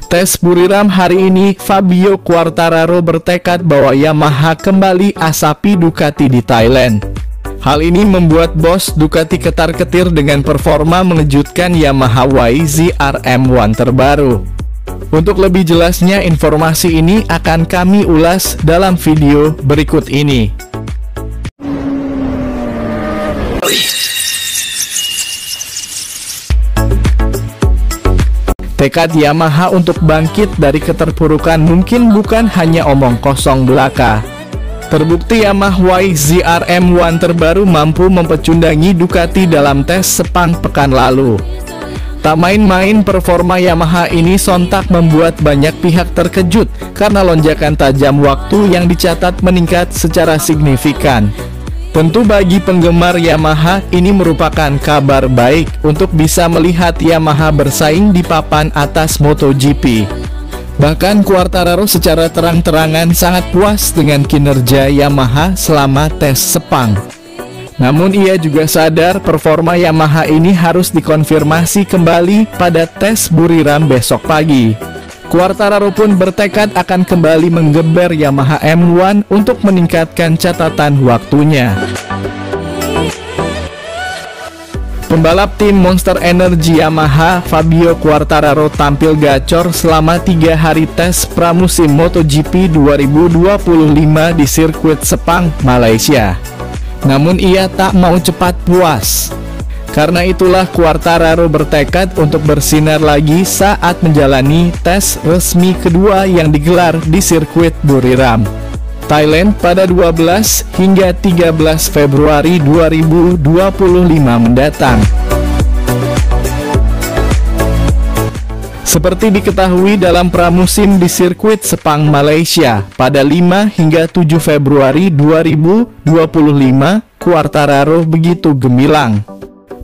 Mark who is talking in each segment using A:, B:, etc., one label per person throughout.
A: tes Buriram hari ini, Fabio Quartararo bertekad bahwa Yamaha kembali asapi Ducati di Thailand. Hal ini membuat bos Ducati ketar-ketir dengan performa mengejutkan Yamaha YZR-M1 terbaru. Untuk lebih jelasnya, informasi ini akan kami ulas dalam video berikut ini. Tekad Yamaha untuk bangkit dari keterpurukan mungkin bukan hanya omong kosong belaka. Terbukti Yamaha YZR-M1 terbaru mampu mempecundangi Ducati dalam tes Sepang pekan lalu. Tak main-main, performa Yamaha ini sontak membuat banyak pihak terkejut karena lonjakan tajam waktu yang dicatat meningkat secara signifikan. Tentu bagi penggemar Yamaha, ini merupakan kabar baik untuk bisa melihat Yamaha bersaing di papan atas MotoGP. Bahkan Quartararo secara terang-terangan sangat puas dengan kinerja Yamaha selama tes Sepang. Namun ia juga sadar performa Yamaha ini harus dikonfirmasi kembali pada tes Buriram besok pagi. Quartararo pun bertekad akan kembali menggeber Yamaha M1 untuk meningkatkan catatan waktunya. Pembalap tim Monster Energy Yamaha, Fabio Quartararo tampil gacor selama 3 hari tes pramusim MotoGP 2025 di sirkuit Sepang, Malaysia. Namun ia tak mau cepat puas. Karena itulah Quartararo bertekad untuk bersinar lagi saat menjalani tes resmi kedua yang digelar di sirkuit Buriram, Thailand pada 12 hingga 13 Februari 2025 mendatang. Seperti diketahui dalam pramusim di sirkuit Sepang, Malaysia pada 5 hingga 7 Februari 2025, Quartararo begitu gemilang.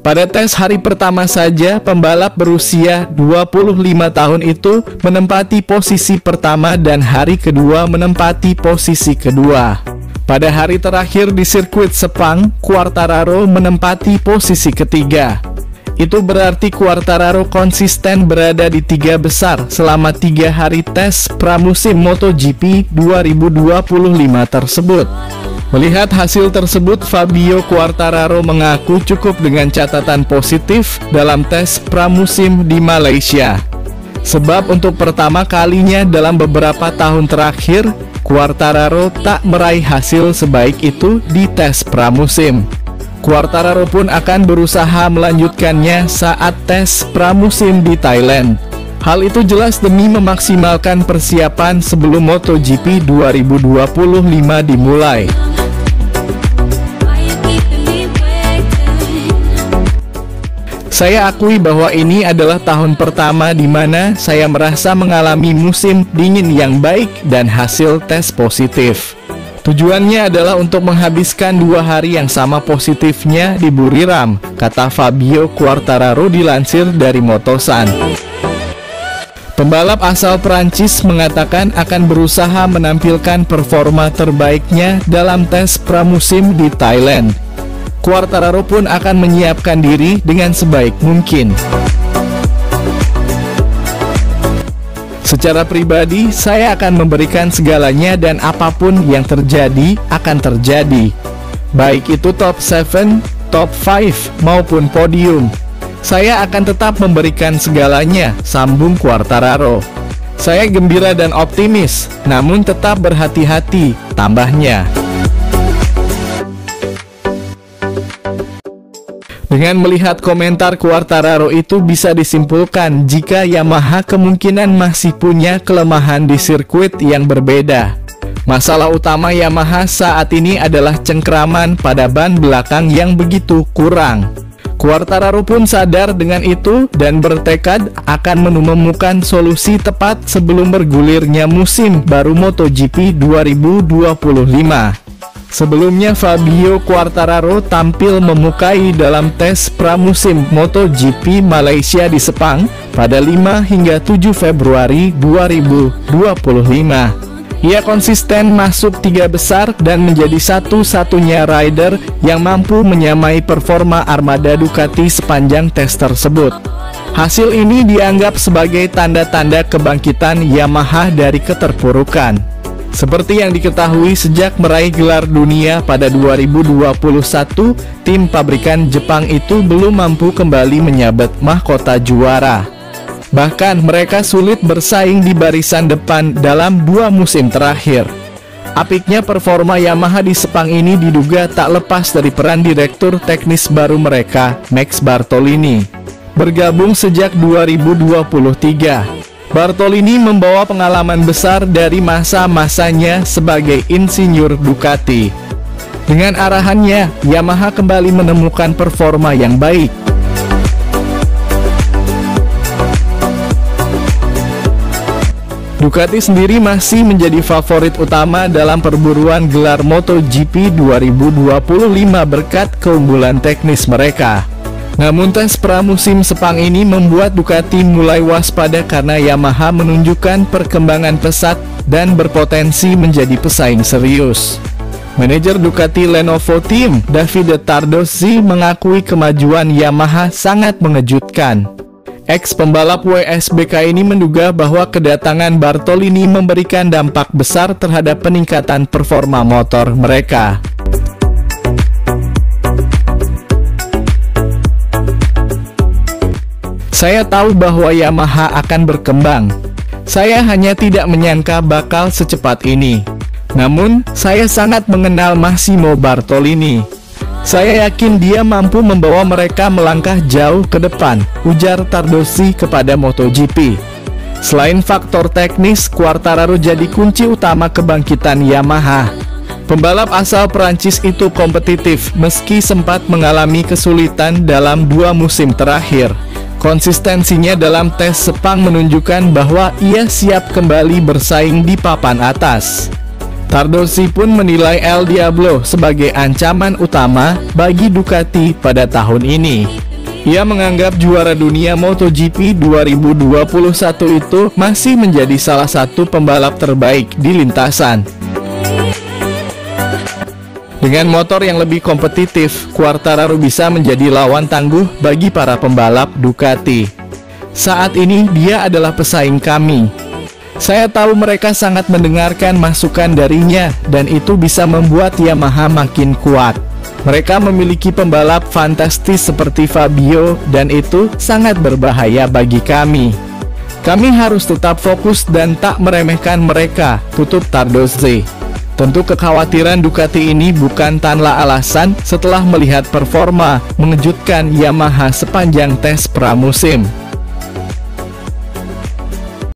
A: Pada tes hari pertama saja, pembalap berusia 25 tahun itu menempati posisi pertama dan hari kedua menempati posisi kedua. Pada hari terakhir di sirkuit Sepang, Quartararo menempati posisi ketiga. Itu berarti Quartararo konsisten berada di 3 besar selama 3 hari tes pramusim MotoGP 2025 tersebut. Melihat hasil tersebut, Fabio Quartararo mengaku cukup dengan catatan positif dalam tes pramusim di Malaysia. Sebab untuk pertama kalinya dalam beberapa tahun terakhir, Quartararo tak meraih hasil sebaik itu di tes pramusim. Quartararo pun akan berusaha melanjutkannya saat tes pramusim di Thailand. Hal itu jelas demi memaksimalkan persiapan sebelum MotoGP 2025 dimulai. Saya akui bahwa ini adalah tahun pertama di mana saya merasa mengalami musim dingin yang baik dan hasil tes positif. Tujuannya adalah untuk menghabiskan 2 hari yang sama positifnya di Buriram, kata Fabio Quartararo dilansir dari Motosan. Pembalap asal Prancis mengatakan akan berusaha menampilkan performa terbaiknya dalam tes pramusim di Thailand. Quartararo pun akan menyiapkan diri dengan sebaik mungkin. Secara pribadi, saya akan memberikan segalanya dan apapun yang terjadi akan terjadi. Baik itu top 7, top 5, maupun podium. Saya akan tetap memberikan segalanya, sambung Quartararo. Saya gembira dan optimis, namun tetap berhati-hati, tambahnya. Dengan melihat komentar Quartararo itu bisa disimpulkan jika Yamaha kemungkinan masih punya kelemahan di sirkuit yang berbeda. Masalah utama Yamaha saat ini adalah cengkraman pada ban belakang yang begitu kurang. Quartararo pun sadar dengan itu dan bertekad akan menemukan solusi tepat sebelum bergulirnya musim baru MotoGP 2025. Sebelumnya Fabio Quartararo tampil memukai dalam tes pramusim MotoGP Malaysia di Sepang pada 5 hingga 7 Februari 2025. Ia konsisten masuk 3 besar dan menjadi satu-satunya rider yang mampu menyamai performa armada Ducati sepanjang tes tersebut. Hasil ini dianggap sebagai tanda-tanda kebangkitan Yamaha dari keterpurukan. Seperti yang diketahui, sejak meraih gelar dunia pada 2021, tim pabrikan Jepang itu belum mampu kembali menyabet mahkota juara. Bahkan mereka sulit bersaing di barisan depan dalam 2 musim terakhir. Apiknya performa Yamaha di Sepang ini diduga tak lepas dari peran direktur teknis baru mereka, Max Bartolini. Bergabung sejak 2023. Bartolini membawa pengalaman besar dari masa-masanya sebagai insinyur Ducati. Dengan arahannya, Yamaha kembali menemukan performa yang baik. Ducati sendiri masih menjadi favorit utama dalam perburuan gelar MotoGP 2025 berkat keunggulan teknis mereka. Namun tes pramusim Sepang ini membuat Ducati mulai waspada karena Yamaha menunjukkan perkembangan pesat dan berpotensi menjadi pesaing serius. Manajer Ducati Lenovo Team, Davide Tardozzi, mengakui kemajuan Yamaha sangat mengejutkan. Ex-pembalap WSBK ini menduga bahwa kedatangan Bartolini memberikan dampak besar terhadap peningkatan performa motor mereka. Saya tahu bahwa Yamaha akan berkembang. Saya hanya tidak menyangka bakal secepat ini. Namun, saya sangat mengenal Massimo Bartolini. Saya yakin dia mampu membawa mereka melangkah jauh ke depan, ujar Tardozzi kepada MotoGP. Selain faktor teknis, Quartararo jadi kunci utama kebangkitan Yamaha. Pembalap asal Perancis itu kompetitif meski sempat mengalami kesulitan dalam 2 musim terakhir. Konsistensinya dalam tes Sepang menunjukkan bahwa ia siap kembali bersaing di papan atas. Tardozzi pun menilai El Diablo sebagai ancaman utama bagi Ducati pada tahun ini. Ia menganggap juara dunia MotoGP 2021 itu masih menjadi salah satu pembalap terbaik di lintasan. Dengan motor yang lebih kompetitif, Quartararo bisa menjadi lawan tangguh bagi para pembalap Ducati. Saat ini dia adalah pesaing kami. Saya tahu mereka sangat mendengarkan masukan darinya dan itu bisa membuat Yamaha makin kuat. Mereka memiliki pembalap fantastis seperti Fabio dan itu sangat berbahaya bagi kami. Kami harus tetap fokus dan tak meremehkan mereka, tutup Tardozzi. Tentu kekhawatiran Ducati ini bukan tanpa alasan setelah melihat performa mengejutkan Yamaha sepanjang tes pramusim.